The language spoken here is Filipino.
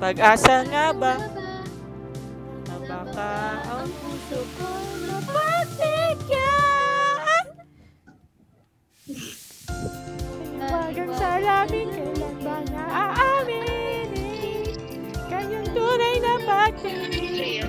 Pag-asa nga ba na baka ang puso ko mapagbigyan? Paniwagang salamin, kailan ba naaaminin? Kanyang tunay na pagtingin.